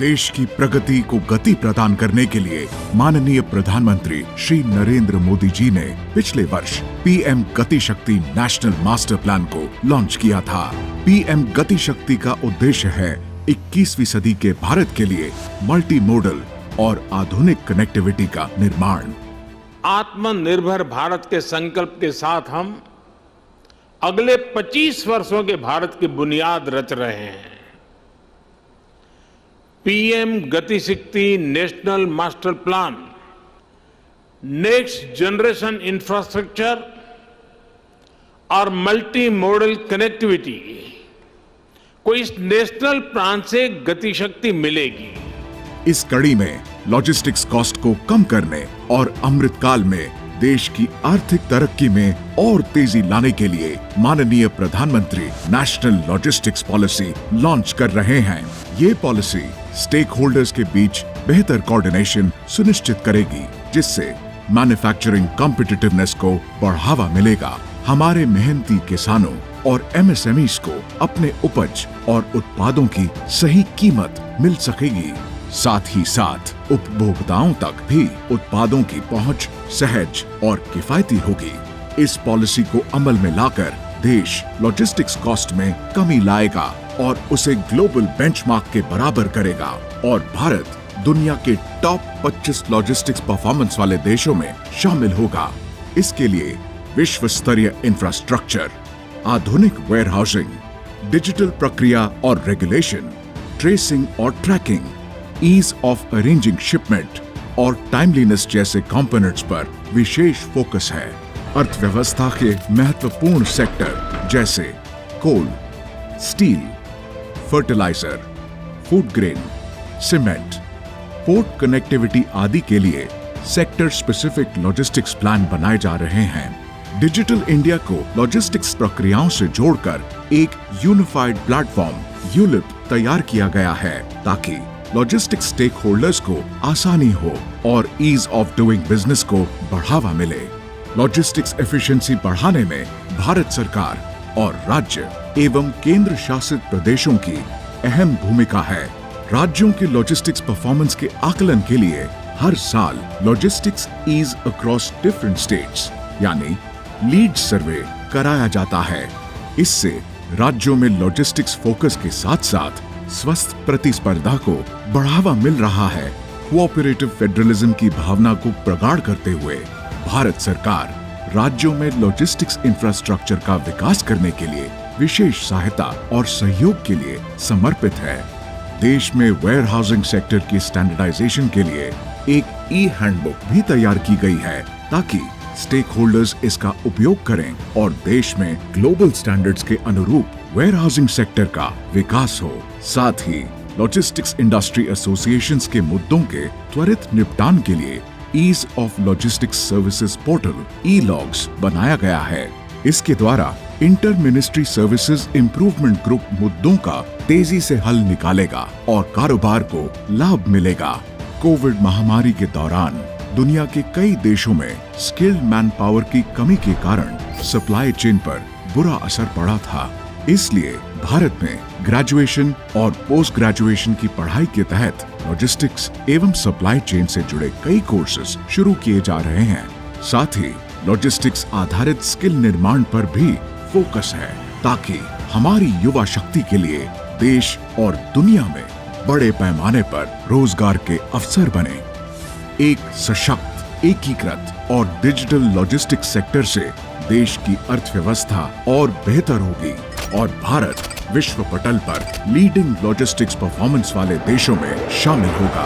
देश की प्रगति को गति प्रदान करने के लिए माननीय प्रधानमंत्री श्री नरेंद्र मोदी जी ने पिछले वर्ष पीएम गति शक्ति नेशनल मास्टर प्लान को लॉन्च किया था। पीएम गति शक्ति का उद्देश्य है 21वीं सदी के भारत के लिए मल्टी मॉडल और आधुनिक कनेक्टिविटी का निर्माण। आत्मनिर्भर भारत के संकल्प के साथ हम अगले 25 वर्षों के भारत की बुनियाद रच रहे हैं। पीएम गति शक्ति national master plan next generation infrastructure और मल्टी मॉडल कनेक्टिविटी को इस नेशनल प्लान से गति शक्ति मिलेगी। इस कड़ी में लॉजिस्टिक्स कॉस्ट को कम करने और अमृतकाल में देश की आर्थिक तरक्की में और तेजी लाने के लिए माननीय प्रधानमंत्री नेशनल लॉजिस्टिक्स पॉलिसी लॉन्च कर रहे हैं। ये पॉलिसी स्टेक होल्डर्स के बीच बेहतर कोऑर्डिनेशन सुनिश्चित करेगी, जिससे मैन्युफैक्चरिंग कॉम्पिटिटिवनेस को बढ़ावा मिलेगा। हमारे मेहनती किसानों और एमएसएमईज को अपने उपज और उत्पादों की सही कीमत मिल सकेगी। साथ ही साथ उपभोक्ताओं तक भी उत्पादों की पहुंच सहज और किफायती होगी। इस पॉलिसी को अमल में लाकर देश लॉजिस्टिक्स कॉस्ट में कमी लाएगा और उसे ग्लोबल बेंचमार्क के बराबर करेगा और भारत दुनिया के टॉप 25 लॉजिस्टिक्स परफॉर्मेंस वाले देशों में शामिल होगा। इसके लिए विश्व स्तरीय इंफ्रास्ट्रक्चर, आधुनिक वेयरहाउसिंग, डिजिटल प्रक्रिया और रेगुलेशन, ट्रेसिंग और tracking, ease of arranging shipment और टाइमलीनेस जैसे कंपोनेंट्स पर विशेष फोकस है। अर्थव्यवस्था के महत्वपूर्ण सेक्टर जैसे coal, steel, fertiliser, food grain, cement, port connectivity आदि के लिए सेक्टर स्पेसिफिक लॉजिस्टिक्स प्लान बनाए जा रहे हैं। डिजिटल इंडिया को लॉजिस्टिक्स प्रक्रियाओं से जोड़कर एक यूनिफाइड प्लेटफॉर्म यूलिप तैयार किया गया है ताकि लॉजिस्टिक्स स्टेक होल्डर्स को आसानी हो और ईज ऑफ डूइंग बिजनेस को बढ़ावा मिले। लॉजिस्टिक्स एफिशिएंसी बढ़ाने में भारत सरकार और राज्य एवं केंद्र शासित प्रदेशों की अहम भूमिका है। राज्यों के लॉजिस्टिक्स परफॉर्मेंस के आकलन के लिए हर साल logistics ease across different states यानी लीड सर्वे कराया जाता है। इससे राज्यों में लॉजिस्टिक्स फोकस के साथ साथ स्वस्थ प्रतिस्पर्धा को बढ़ावा मिल रहा है। कोऑपरेटिव फेडरलिज्म की भावना को प्रगाढ़ करते हुए भारत सरकार राज्यों में लॉजिस्टिक्स इंफ्रास्ट्रक्चर का विकास करने के लिए विशेष सहायता और सहयोग के लिए समर्पित है। देश में वेयरहाउसिंग सेक्टर की स्टैंडर्डाइजेशन के लिए एक ई हैंडबुक भी तैयार की गई है ताकि स्टेक होल्डर्स इसका उपयोग करें और देश में ग्लोबल स्टैंडर्ड्स के अनुरूप वेयरहाउसिंग सेक्टर का विकास हो। साथ ही लॉजिस्टिक्स इंडस्ट्री एसोसिएशंस के मुद्दों के त्वरित निपटान के लिए ease of logistics services portal E Logs बनाया गया है। इसके द्वारा inter ministry services improvement group मुद्दों का तेजी से हल निकालेगा और कारोबार को लाभ मिलेगा। कोविड महामारी के दौरान दुनिया के कई देशों में स्किल्ड मैन पावर की कमी के कारण सप्लाई चेन पर बुरा असर पड़ा था। इसलिए भारत में ग्रेजुएशन और पोस्ट ग्रेजुएशन की पढ़ाई के तहत लॉजिस्टिक्स एवं सप्लाई चेन से जुड़े कई कोर्सेज शुरू किए जा रहे हैं। साथ ही लॉजिस्टिक्स आधारित स्किल निर्माण पर भी फोकस है ताकि हमारी युवा शक्ति के लिए देश और दुनिया में बड़े पैमाने पर रोजगार के अवसर बने। एक सशक्त, एकीकृत और डिजिटल लॉजिस्टिक्स सेक्टर से देश की अर्थव्यवस्था और बेहतर होगी और भारत विश्व पटल पर लीडिंग लॉजिस्टिक्स परफॉर्मेंस वाले देशों में शामिल होगा।